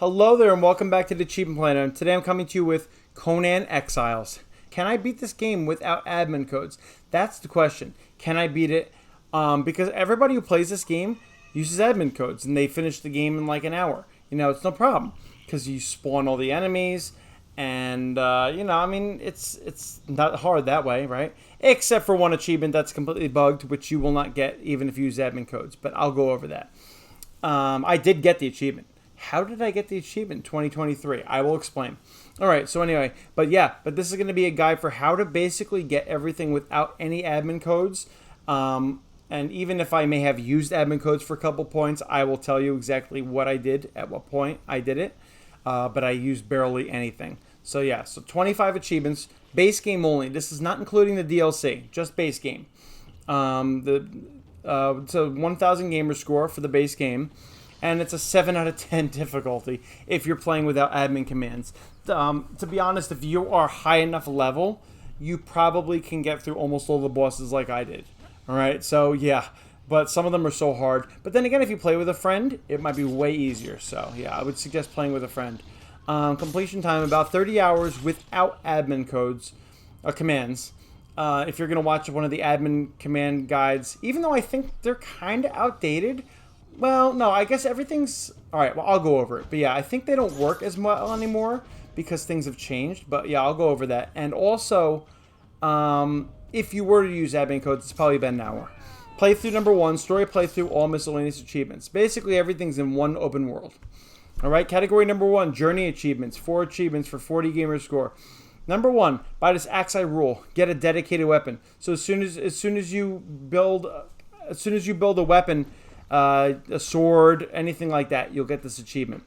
Hello there and welcome back to the Achievement Planner. And today I'm coming to you with Conan Exiles. Can I beat this game without admin codes? That's the question. Can I beat it? Because everybody who plays this game uses admin codes and they finish the game in like an hour. It's no problem because you spawn all the enemies and, it's not hard that way, right? Except for one achievement that's completely bugged, which you will not get even if you use admin codes, but I'll go over that. I did get the achievement. How did I get the achievement in 2023? I will explain. All right, so anyway, but this is going to be a guide for how to basically get everything without any admin codes. And even if I may have used admin codes for a couple points, I will tell you exactly what I did, at what point I did it. But I used barely anything. So 25 achievements, base game only. This is not including the DLC, just base game. It's a 1,000 gamer score for the base game. And it's a 7 out of 10 difficulty if you're playing without admin commands. To be honest, if you are high enough level, you probably can get through almost all the bosses like I did. All right, so yeah, but some of them are so hard. But then again, if you play with a friend, it might be way easier. So yeah, I would suggest playing with a friend. Completion time, about 30 hours without admin codes, commands. If you're going to watch one of the admin command guides, even though I think they're kind of outdated. Well, no, I guess everything's... Alright, well, I'll go over it. But yeah, I think they don't work as well anymore because things have changed. But yeah, I'll go over that. And also, if you were to use admin codes, it's probably been an hour. Playthrough number 1, story playthrough, all miscellaneous achievements. Basically, everything's in one open world. Alright, category number 1, journey achievements. 4 achievements for 40 gamer score. Number 1, by this axe I rule, get a dedicated weapon. So as soon as you build a weapon... a sword, anything like that, you'll get this achievement.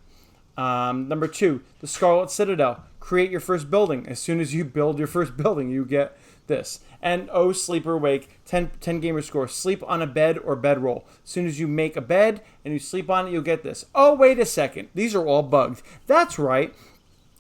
Number 2, the Scarlet Citadel. Create your first building. As soon as you build your first building, you get this. And sleep or wake, 10 gamer score. Sleep on a bed or bedroll. As soon as you make a bed and you sleep on it, you'll get this. Oh, wait a second. These are all bugged. That's right.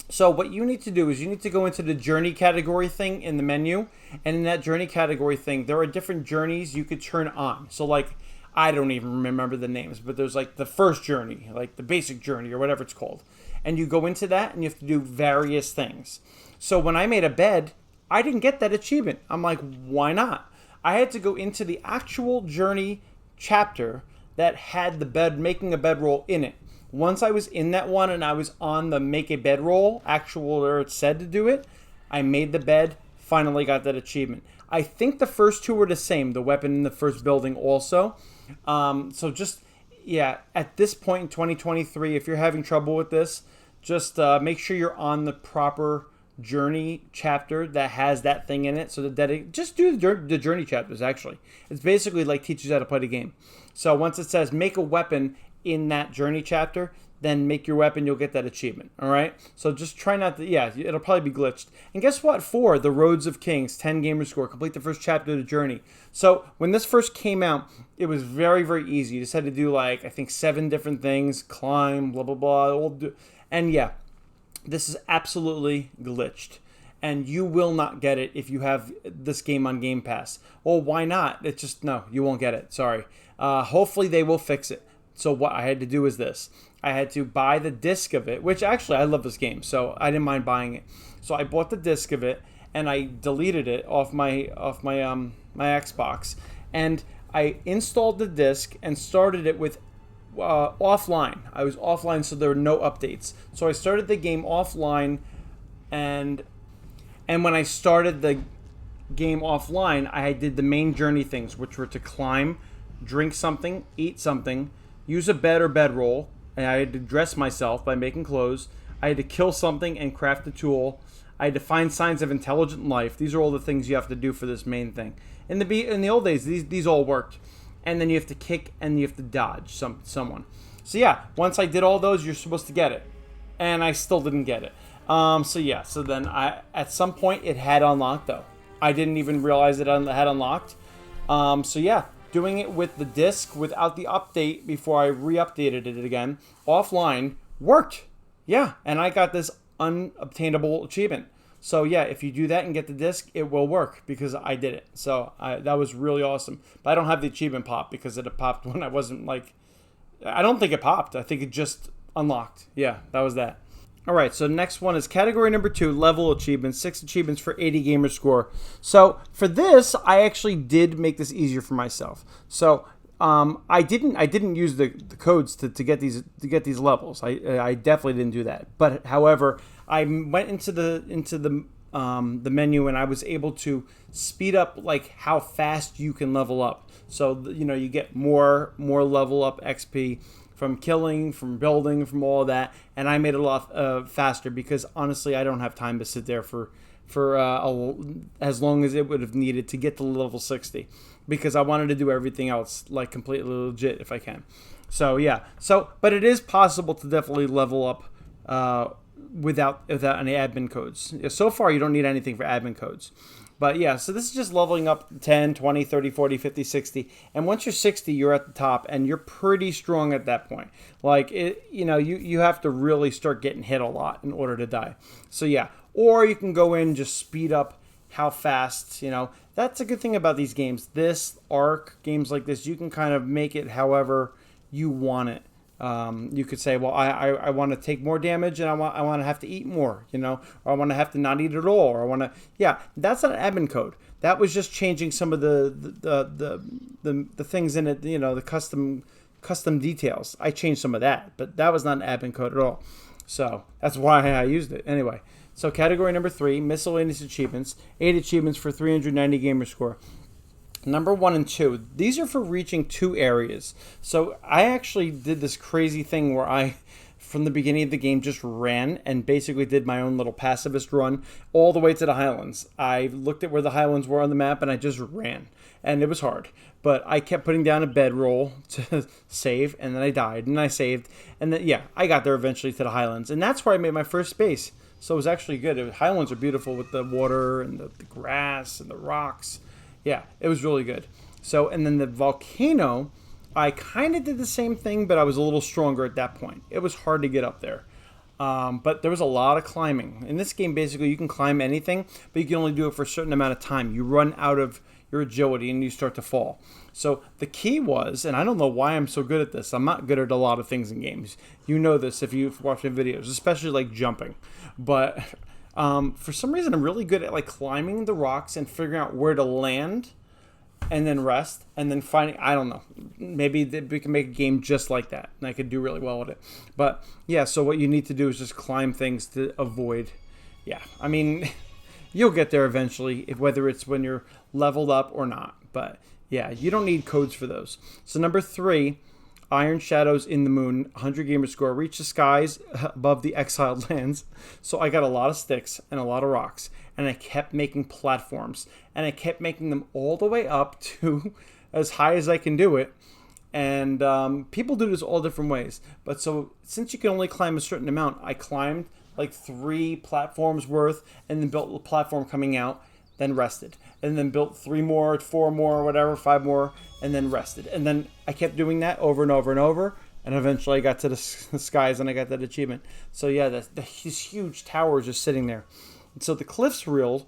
So what you need to do is you need to go into the journey category thing in the menu. And in that journey category thing, there are different journeys you could turn on. So like... I don't even remember the names, but there's like the first journey, like the basic journey or whatever it's called. And you go into that and you have to do various things. So when I made a bed, I didn't get that achievement. I'm like, why not? I had to go into the actual journey chapter that had the bed, making a bedroll in it. Once I was in that one and I was on the make a bedroll, actual where it said to do it, I made the bed, finally got that achievement. I think the first two were the same, the weapon in the first building also. So just, at this point in 2023, if you're having trouble with this, just make sure you're on the proper journey chapter that has that thing in it. So just do the journey chapters, actually. It's basically like teaches you how to play the game. So once it says make a weapon in that journey chapter, then make your weapon, you'll get that achievement. All right? So just try not to, it'll probably be glitched. And guess what? 4, the Roads of Kings, 10 gamer score, complete the first chapter of the journey. So when this first came out, it was very, very easy. You just had to do I think 7 different things, climb, blah, blah, blah. And this is absolutely glitched. And you will not get it if you have this game on Gamepass. Well, why not? It's just, no, you won't get it. Sorry. Hopefully they will fix it. So what I had to do is this. I had to buy the disc of it, which actually I love this game, so I didn't mind buying it. So I bought the disc of it and I deleted it off my Xbox, and I installed the disc and started it with offline. I was offline, so there were no updates. So I started the game offline, and when I started the game offline, I did the main journey things, which were to climb, drink something, eat something, use a bed or bedroll. And I had to dress myself by making clothes. I had to kill something and craft a tool. I had to find signs of intelligent life. These are all the things you have to do for this main thing. In the old days, these all worked. And then you have to kick and you have to dodge someone. So once I did all those, you're supposed to get it. And I still didn't get it. So then at some point it had unlocked though. I didn't even realize it had unlocked. Doing it with the disc without the update before I re-updated it again offline worked. And I got this unobtainable achievement. So if you do that and get the disc, it will work because I did it. So that was really awesome. But I don't have the achievement pop because it popped when I wasn't I don't think it popped. I think it just Unlocked. Yeah, that was that. All right, so next one is category number 2, level achievements, 6 achievements for 80 gamer score. So for this, I actually did make this easier for myself. So I didn't use the codes to get these levels. I definitely didn't do that. But however, I went into the menu and I was able to speed up like how fast you can level up. So you get more level up XP from killing, from building, from all of that, and I made it a lot faster because honestly, I don't have time to sit there for as long as it would have needed to get to level 60, because I wanted to do everything else like completely legit if I can. So yeah, but it is possible to definitely level up without any admin codes. So far, you don't need anything for admin codes. But yeah, so this is just leveling up 10, 20, 30, 40, 50, 60. And once you're 60, you're at the top and you're pretty strong at that point. Like, you have to really start getting hit a lot in order to die. So yeah, or you can go in and just speed up how fast, That's a good thing about these games. This Ark, games like this, you can kind of make it however you want it. You could say, well, I want to take more damage and I want to have to eat more, or I want to have to not eat at all, or I want to, that's not an admin code. That was just changing some of the things in it, the custom details. I changed some of that, but that was not an admin code at all. So that's why I used it. Anyway, so category number 3, miscellaneous achievements, 8 achievements for 390 gamer score. Number 1 and 2, these are for reaching 2 areas. So I actually did this crazy thing where I, from the beginning of the game, just ran and basically did my own little pacifist run all the way to the Highlands. I looked at where the Highlands were on the map and I just ran. And it was hard. But I kept putting down a bedroll to save, and then I died, and I saved. And then, I got there eventually to the Highlands. And that's where I made my first base. So it was actually good. Highlands are beautiful with the water and the grass and the rocks. Yeah, it was really good. So, and then the volcano, I kind of did the same thing, but I was a little stronger at that point. It was hard to get up there. But there was a lot of climbing. In this game, basically, you can climb anything, but you can only do it for a certain amount of time. You run out of your agility and you start to fall. So the key was, and I don't know why I'm so good at this. I'm not good at a lot of things in games. You know this if you've watched my videos, especially like jumping. But for some reason, I'm really good at like climbing the rocks and figuring out where to land and then rest and then finding, I don't know, maybe we can make a game just like that and I could do really well with it. But yeah, so what you need to do is just climb things to avoid. Yeah, I mean, you'll get there eventually, whether it's when you're leveled up or not. But yeah, you don't need codes for those. So number 3, Iron Shadows in the Moon, 100 gamer score, reach the skies above the exiled lands. So I got a lot of sticks and a lot of rocks, and I kept making platforms, and I kept making them all the way up to as high as I can do it. And people do this all different ways. But so since you can only climb a certain amount, I climbed like 3 platforms worth and then built a platform coming out, then rested. And then built 3 more, 4 more, whatever, 5 more, and then rested. And then I kept doing that over and over and over. And eventually I got to the skies and I got that achievement. So yeah, these huge towers just sitting there. And so the cliffs reel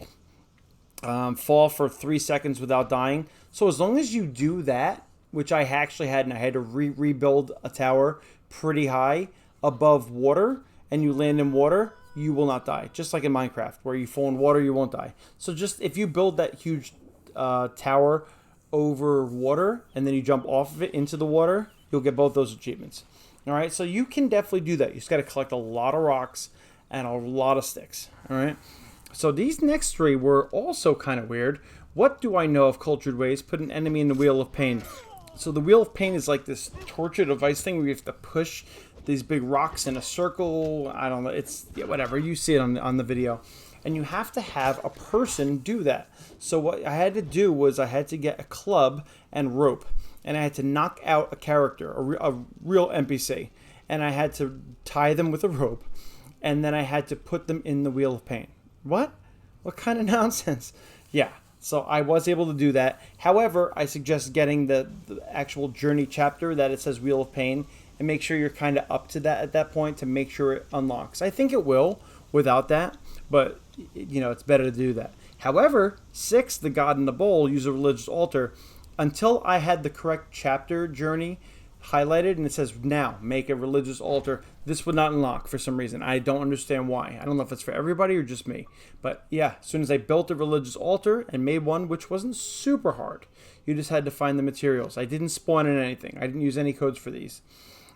fall for 3 seconds without dying. So as long as you do that, which I actually had, and I had to rebuild a tower pretty high above water, and you land in water, you will not die. Just like in Minecraft, where you fall in water, you won't die. So just if you build that huge tower over water, and then you jump off of it into the water, you'll get both those achievements. All right, so you can definitely do that. You just got to collect a lot of rocks and a lot of sticks. All right, so these next 3 were also kind of weird. What do I know of cultured ways? Put an enemy in the Wheel of Pain. So the Wheel of Pain is like this torture device thing where you have to push these big rocks in a circle. I don't know. It's whatever. You see it on the video. And you have to have a person do that. So what I had to do was I had to get a club and rope. And I had to knock out a character, a real NPC. And I had to tie them with a rope. And then I had to put them in the Wheel of Pain. What? What kind of nonsense? Yeah. So I was able to do that. However, I suggest getting the actual journey chapter that it says Wheel of Pain. And make sure you're kind of up to that at that point to make sure it unlocks. I think it will without that, but it's better to do that. However, 6, the God in the Bowl, use a religious altar. Until I had the correct chapter journey highlighted and it says now make a religious altar, this would not unlock for some reason. I don't understand why. I don't know if it's for everybody or just me. But yeah, as soon as I built a religious altar and made one, which wasn't super hard, you just had to find the materials. I didn't spawn in anything. I didn't use any codes for these.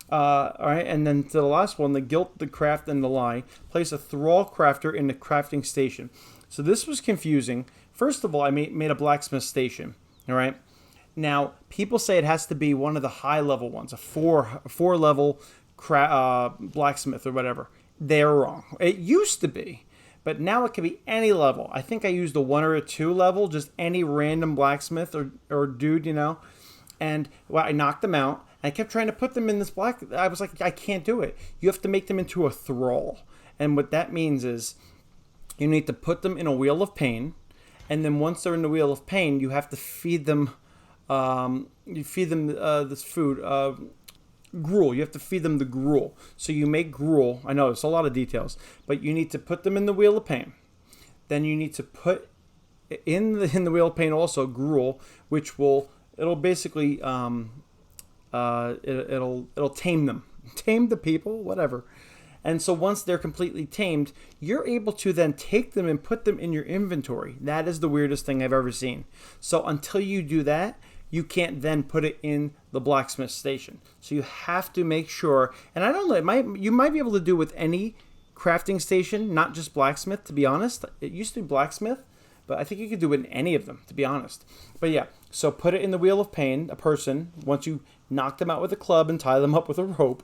All right, and then to the last one, the guilt, the craft, and the lie. Place a thrall crafter in the crafting station. So this was confusing. First of all, I made a blacksmith station. All right. Now, people say it has to be one of the high-level ones, a four level blacksmith or whatever. They're wrong. It used to be, but now it can be any level. I think I used a 1 or a 2 level, just any random blacksmith or dude, you know. And well, I knocked them out. I kept trying to put them in this I was like, I can't do it. You have to make them into a thrall. And what that means is you need to put them in a wheel of pain. And then once they're in the wheel of pain, you have to feed them, this food, gruel. You have to feed them the gruel. So you make gruel. I know it's a lot of details, but you need to put them in the wheel of pain. Then you need to put in the wheel of pain also gruel, which it'll basically it'll tame them, tame the people, whatever. And so once they're completely tamed, you're able to then take them and put them in your inventory. That is the weirdest thing I've ever seen. So until you do that, you can't then put it in the blacksmith station. So you have to make sure, and I don't know, you might be able to do with any crafting station, not just blacksmith, to be honest. It used to be blacksmith, but I think you could do it in any of them, to be honest. But yeah, so put it in the wheel of pain, a person, once you knock them out with a club and tie them up with a rope,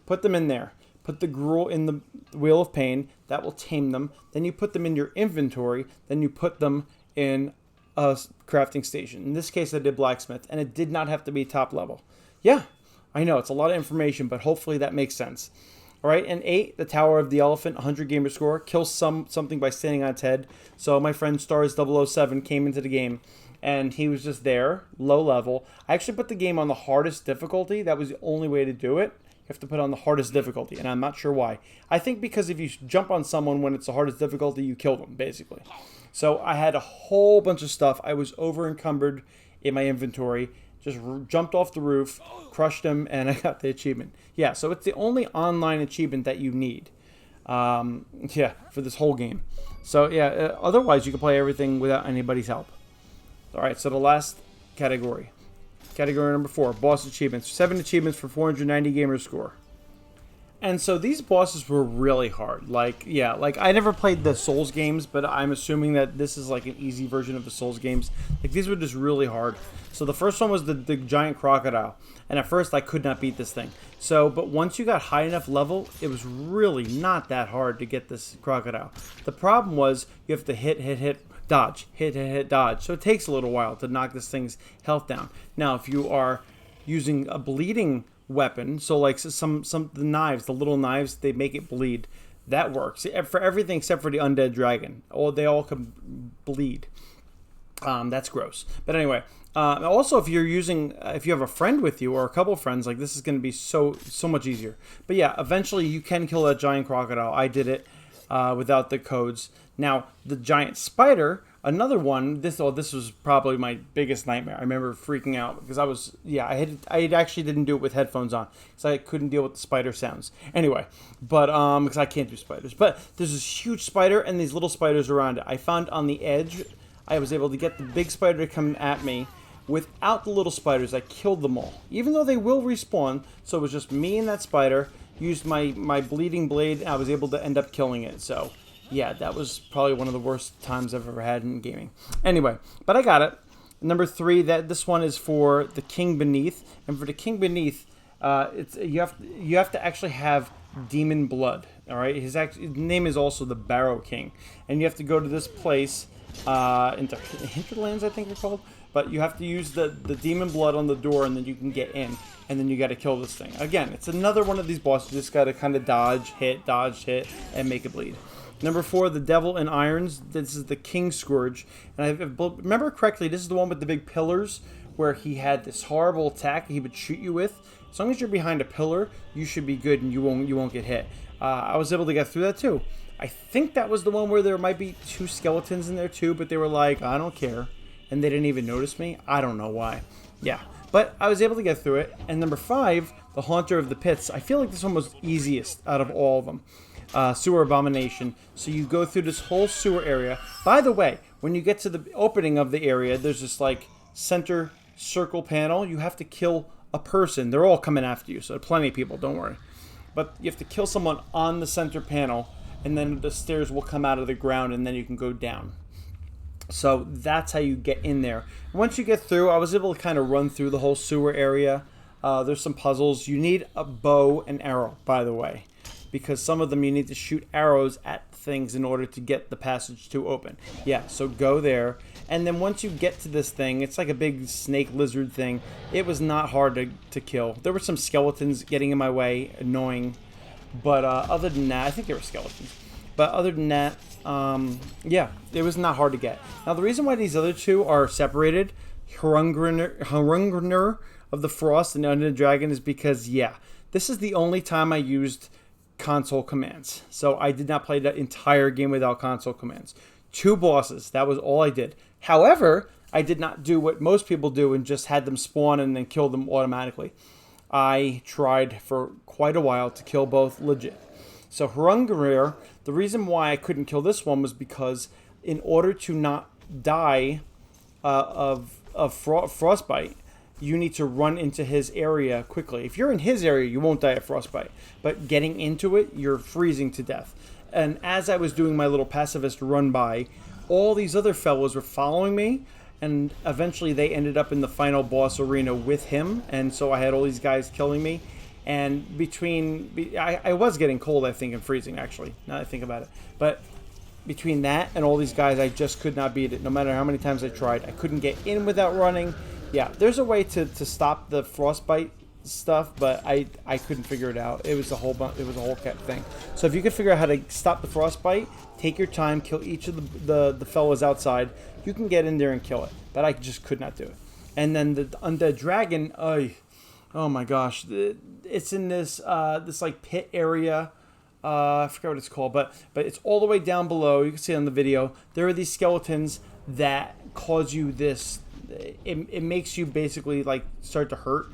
put them in there. Put the gruel in the wheel of pain. That will tame them. Then you put them in your inventory. Then you put them in a crafting station. In this case, I did blacksmith, and it did not have to be top level. Yeah, I know. It's a lot of information, but hopefully that makes sense. All right, and 8, the Tower of the Elephant, 100 gamer score. Kills something by standing on its head. So my friend Stars007 came into the game, and he was just there, low level. I actually put the game on the hardest difficulty. That was the only way to do it. You have to put on the hardest difficulty, and I'm not sure why. I think because if you jump on someone when it's the hardest difficulty, you kill them, basically. So I had a whole bunch of stuff. I was over-encumbered in my inventory. Just jumped off the roof, crushed them, and I got the achievement. Yeah, so it's the only online achievement that you need. Yeah, for this whole game. So yeah, otherwise you can play everything without anybody's help. All right, so the last category. Category number 4, boss achievements. 7 achievements for 490 gamer score. And so these bosses were really hard. Like I never played the Souls games, but I'm assuming that this is like an easy version of the Souls games. Like these were just really hard. So the first one was the giant crocodile. And at first I could not beat this thing. So, but once you got high enough level, it was really not that hard to get this crocodile. The problem was you have to hit, dodge, hit, dodge. So it takes a little while to knock this thing's health down. Now, if you are using a bleeding weapon, so like the knives, the little knives, they make it bleed. That works for everything except for the undead dragon. They all can bleed. That's gross. But anyway, also if you have a friend with you or a couple of friends, like this is going to be so much easier. But yeah, eventually you can kill that giant crocodile. I did it without the codes. Now the giant spider, another one. This was probably my biggest nightmare. I remember freaking out because I actually didn't do it with headphones on because I couldn't deal with the spider sounds. Anyway, but because I can't do spiders. But there's this huge spider and these little spiders around it. I found on the edge, I was able to get the big spider to come at me. Without the little spiders, I killed them all. Even though they will respawn, so it was just me and that spider. Used my bleeding blade, and I was able to end up killing it. So, yeah, that was probably one of the worst times I've ever had in gaming. Anyway, but I got it. Number 3, this one is for the King Beneath, and for the King Beneath, you have to actually have demon blood. All right, his name is also the Barrow King, and you have to go to this place into Hinterlands, I think they're called. But you have to use the demon blood on the door, and then you can get in. And then you got to kill this thing. Again, it's another one of these bosses. You just got to kind of dodge, hit, and make it bleed. Number 4, the Devil in Irons. This is the King Scourge. And I remember correctly, this is the one with the big pillars where he had this horrible attack he would shoot you with. As long as you're behind a pillar, you should be good and you won't get hit. I was able to get through that too. I think that was the one where there might be 2 skeletons in there too, but they were like, I don't care. And they didn't even notice me. I don't know why. Yeah. But I was able to get through it. And number 5, the Haunter of the Pits. I feel like this one was easiest out of all of them. Sewer Abomination. So you go through this whole sewer area. By the way, when you get to the opening of the area, there's this like center circle panel. You have to kill a person. They're all coming after you, so there are plenty of people, don't worry. But you have to kill someone on the center panel, and then the stairs will come out of the ground, and then you can go down. So that's how you get in there. Once you get through, I was able to kind of run through the whole sewer area. There's some puzzles. You need a bow and arrow, by the way, because some of them you need to shoot arrows at things in order to get the passage to open. Yeah, so go there. And then once you get to this thing, it's like a big snake lizard thing. It was not hard to kill. There were some skeletons getting in my way, annoying. But other than that, I think they were skeletons. But other than that, yeah, it was not hard to get. Now, the reason why these other two are separated, Hrungnir of the Frost and Undead Dragon, is because, yeah, this is the only time I used console commands. So I did not play the entire game without console commands. 2 bosses, that was all I did. However, I did not do what most people do and just had them spawn and then kill them automatically. I tried for quite a while to kill both legit. So Hrungnir, the reason why I couldn't kill this one was because in order to not die of frostbite, you need to run into his area quickly. If you're in his area, you won't die of frostbite. But getting into it, you're freezing to death. And as I was doing my little pacifist run by, all these other fellows were following me. And eventually they ended up in the final boss arena with him. And so I had all these guys killing me. And I was getting cold, I think, and freezing, actually, now that I think about it. But between that and all these guys, I just could not beat it. No matter how many times I tried, I couldn't get in without running. Yeah, there's a way to stop the frostbite stuff, but I couldn't figure it out. It was a whole thing. So if you could figure out how to stop the frostbite, take your time, kill each of the fellows outside, you can get in there and kill it. But I just could not do it. And then the undead dragon, oh my gosh, it's in this this like pit area. I forgot what it's called, but it's all the way down below. You can see it on the video. There are these skeletons that cause you this. It makes you basically like start to hurt,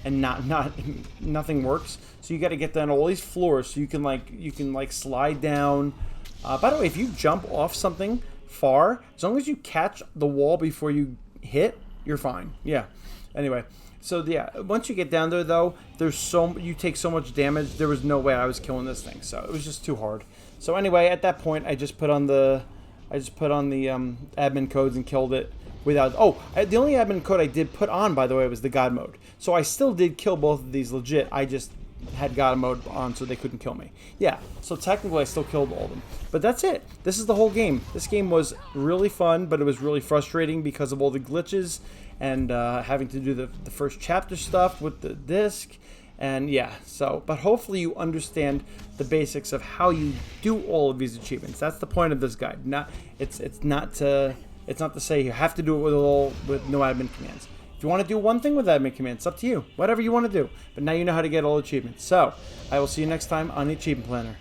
and nothing works. So you got to get down all these floors so you can like slide down. By the way, if you jump off something far, as long as you catch the wall before you hit, you're fine. Yeah. Anyway, so yeah, once you get down there though, you take so much damage. There was no way I was killing this thing, so it was just too hard. So anyway, at that point, I just put on the admin codes and killed it. Without the only admin code I did put on, by the way, was the God mode. So I still did kill both of these legit. I just had God mode on so they couldn't kill me. Yeah, so technically I still killed all of them. But that's it. This is the whole game. This game was really fun, but it was really frustrating because of all the glitches and having to do the first chapter stuff with the disc. And yeah, but hopefully you understand the basics of how you do all of these achievements. That's the point of this guide. It's not to say you have to do it with no admin commands. If you want to do one thing with admin commands, it's up to you. Whatever you want to do. But now you know how to get all achievements. So, I will see you next time on the Achievement Planner.